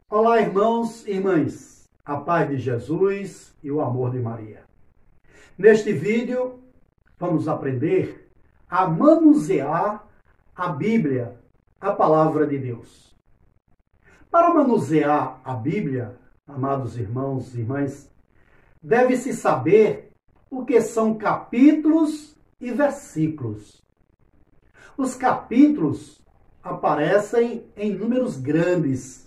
Olá, irmãos e irmãs, a paz de Jesus e o amor de Maria. Neste vídeo, vamos aprender a manusear a Bíblia, a palavra de Deus. Para manusear a Bíblia, amados irmãos e irmãs, deve-se saber o que são capítulos e versículos. Os capítulos aparecem em números grandes.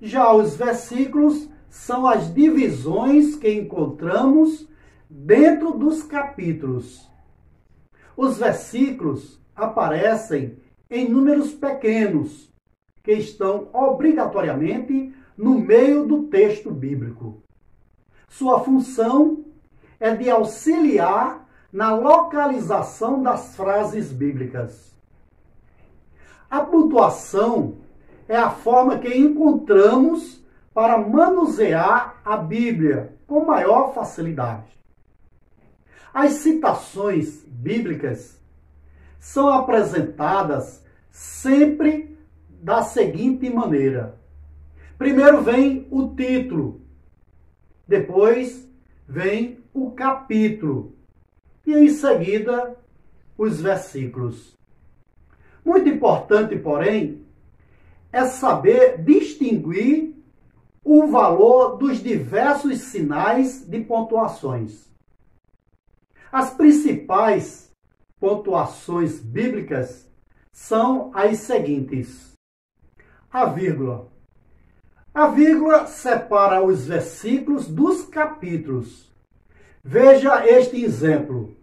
Já os versículos são as divisões que encontramos dentro dos capítulos. Os versículos aparecem em números pequenos, que estão obrigatoriamente no meio do texto bíblico. Sua função é de auxiliar na localização das frases bíblicas. A pontuação é a forma que encontramos para manusear a Bíblia com maior facilidade. As citações bíblicas são apresentadas sempre da seguinte maneira. Primeiro vem o título, depois vem o capítulo e em seguida os versículos. Muito importante, porém, é saber distinguir o valor dos diversos sinais de pontuações. As principais pontuações bíblicas são as seguintes. A vírgula. A vírgula separa os versículos dos capítulos. Veja este exemplo.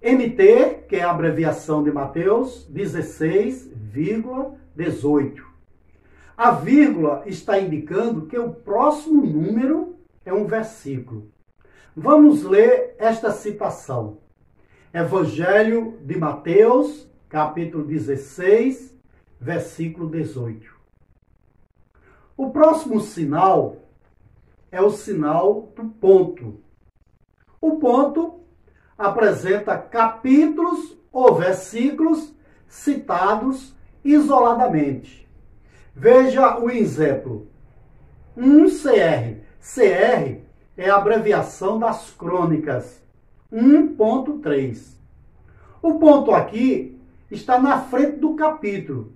MT, que é a abreviação de Mateus, 16,18. A vírgula está indicando que o próximo número é um versículo. Vamos ler esta citação. Evangelho de Mateus, capítulo 16, versículo 18. O próximo sinal é o sinal do ponto. O ponto apresenta capítulos ou versículos citados isoladamente. Veja o exemplo. 1CR. CR é a abreviação das crônicas. 1.3. O ponto aqui está na frente do capítulo.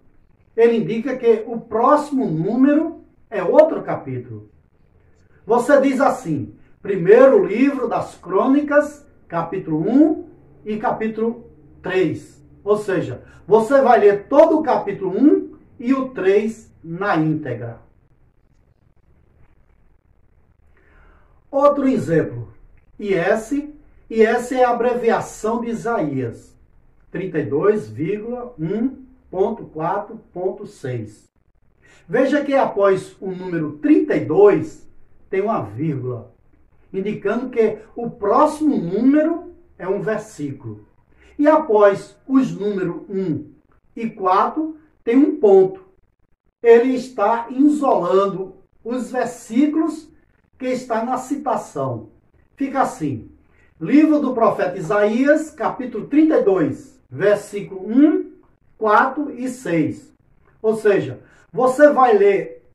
Ele indica que o próximo número é outro capítulo. Você diz assim, primeiro livro das crônicas, capítulo 1 e capítulo 3. Ou seja, você vai ler todo o capítulo 1 e o 3 na íntegra. Outro exemplo. IS é a abreviação de Isaías. 32,1.4.6. Veja que após o número 32 tem uma vírgula, indicando que o próximo número é um versículo. E após os números 1 e 4 tem um ponto. Ele está isolando os versículos que está na citação. Fica assim. Livro do profeta Isaías, capítulo 32, versículo 1, 4 e 6. Ou seja, você vai ler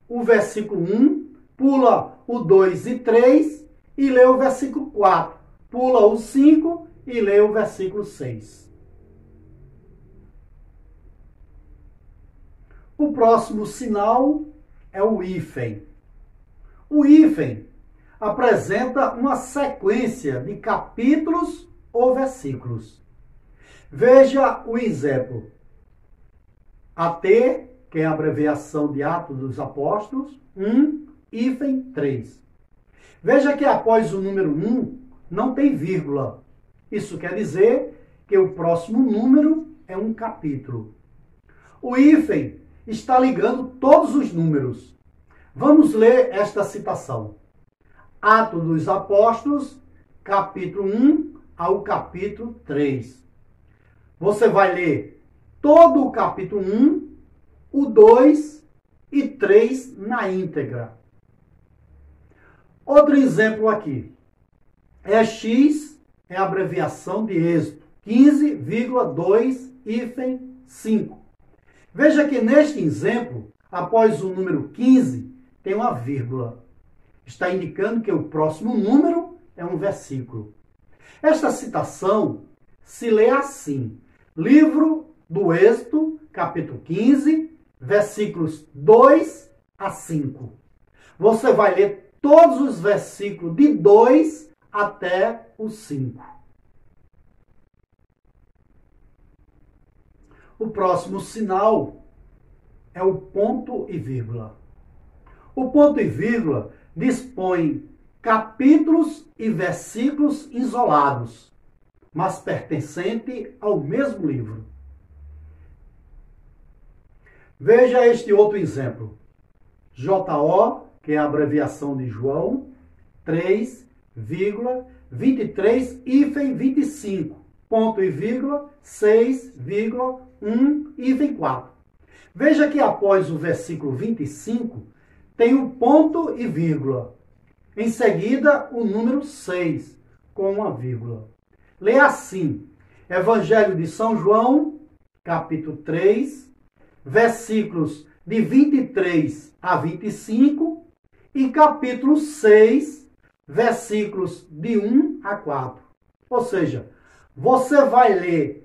o versículo 1, pula o 2 e 3 e lê o versículo 4. Pula o 5 e lê o versículo 6. O próximo sinal é o hífen. O hífen apresenta uma sequência de capítulos ou versículos. Veja o exemplo. AT, que é a abreviação de Atos dos Apóstolos, 3. Veja que após o número 1 não tem vírgula. Isso quer dizer que o próximo número é um capítulo. O hífen está ligando todos os números. Vamos ler esta citação. Atos dos Apóstolos, capítulo 1 ao capítulo 3. Você vai ler todo o capítulo 1, o 2 e 3 na íntegra. Outro exemplo aqui. X é a abreviação de Êxodo. 15,2, 5. Veja que neste exemplo após o número 15, tem uma vírgula. Está indicando que o próximo número é um versículo. Esta citação se lê assim: livro do Êxodo, capítulo 15, versículos 2 a 5. Você vai ler todos os versículos de 2 até o 5. O próximo sinal é o ponto e vírgula. O ponto e vírgula dispõe capítulos e versículos isolados, mas pertencente ao mesmo livro. Veja este outro exemplo. JO, que é a abreviação de João, 3,23, ponto e vírgula, 6,1, 4. Veja que após o versículo 25, tem o ponto e vírgula. Em seguida, o número 6, com uma vírgula. Lê assim: Evangelho de São João, capítulo 3, versículos de 23 a 25 e capítulo 6, versículos de 1 a 4. Ou seja, você vai ler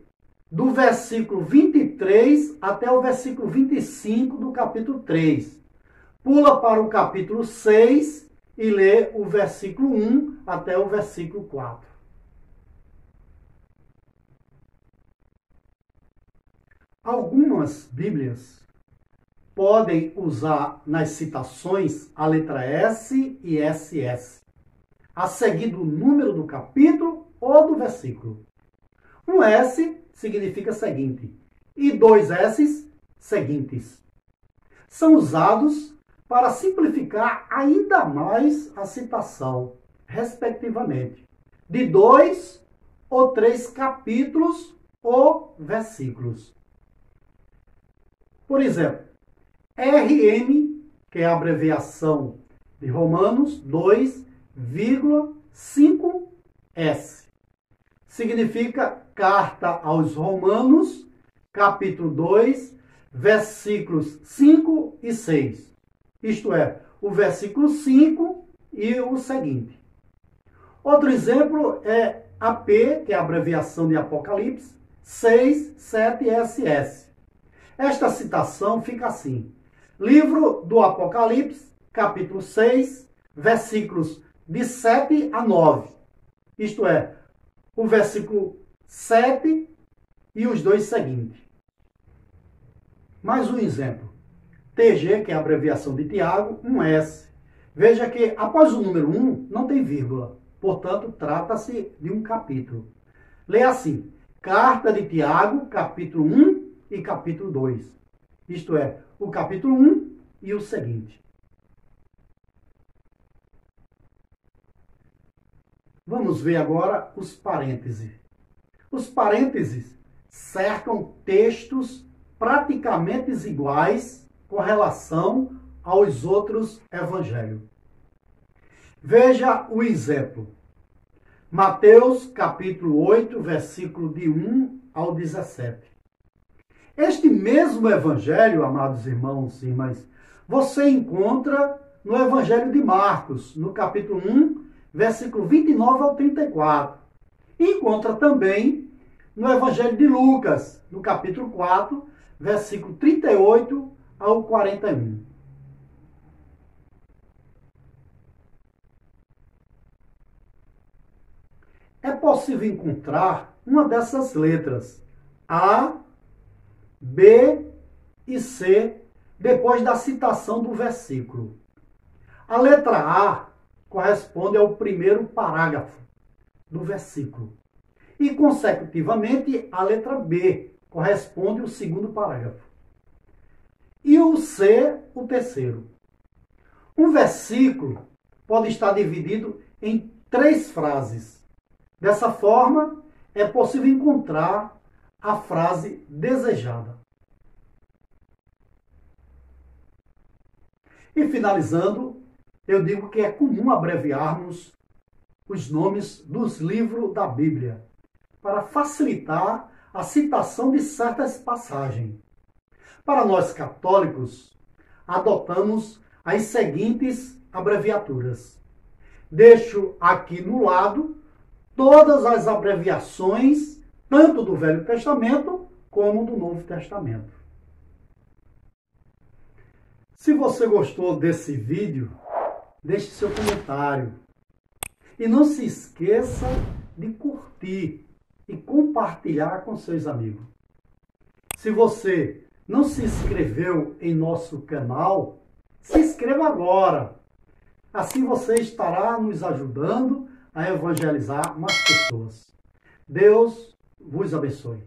do versículo 23 até o versículo 25 do capítulo 3. Pula para o capítulo 6 e lê o versículo 1 até o versículo 4. Algumas Bíblias podem usar nas citações a letra S e SS, a seguir do número do capítulo ou do versículo. Um S significa seguinte e dois S's seguintes. São usados para simplificar ainda mais a citação, respectivamente, de 2 ou 3 capítulos ou versículos. Por exemplo, RM, que é a abreviação de Romanos 2,5S. Significa Carta aos Romanos, capítulo 2, versículos 5 e 6. Isto é, o versículo 5 e o seguinte. Outro exemplo é AP, que é a abreviação de Apocalipse, 6, 7SS. Esta citação fica assim: livro do Apocalipse, capítulo 6, versículos de 7 a 9. Isto é, o versículo 7 e os dois seguintes. Mais um exemplo. TG, que é a abreviação de Tiago, um S. Veja que após o número 1 não tem vírgula. Portanto, trata-se de um capítulo. Leia assim: Carta de Tiago, capítulo 1 e capítulo 2. Isto é, o capítulo 1 e o seguinte. Vamos ver agora os parênteses. Os parênteses cercam textos praticamente iguais com relação aos outros evangelhos. Veja o exemplo. Mateus, capítulo 8, versículo de 1 ao 17. Este mesmo evangelho, amados irmãos e irmãs, você encontra no evangelho de Marcos, no capítulo 1, versículo 29 ao 34. E encontra também no evangelho de Lucas, no capítulo 4, versículo 38 ao 41. É possível encontrar uma dessas letras, A, B e C, depois da citação do versículo. A letra A corresponde ao primeiro parágrafo do versículo. E, consecutivamente, a letra B corresponde ao segundo parágrafo. E o C, o terceiro. Um versículo pode estar dividido em 3 frases. Dessa forma, é possível encontrar a frase desejada. E finalizando, eu digo que é comum abreviarmos os nomes dos livros da Bíblia para facilitar a citação de certas passagens. Para nós católicos, adotamos as seguintes abreviaturas. Deixo aqui no lado todas as abreviações, tanto do Velho Testamento como do Novo Testamento. Se você gostou desse vídeo, deixe seu comentário. E não se esqueça de curtir e compartilhar com seus amigos. Se você não se inscreveu em nosso canal, se inscreva agora. Assim você estará nos ajudando a evangelizar mais pessoas. Deus vos abençoe.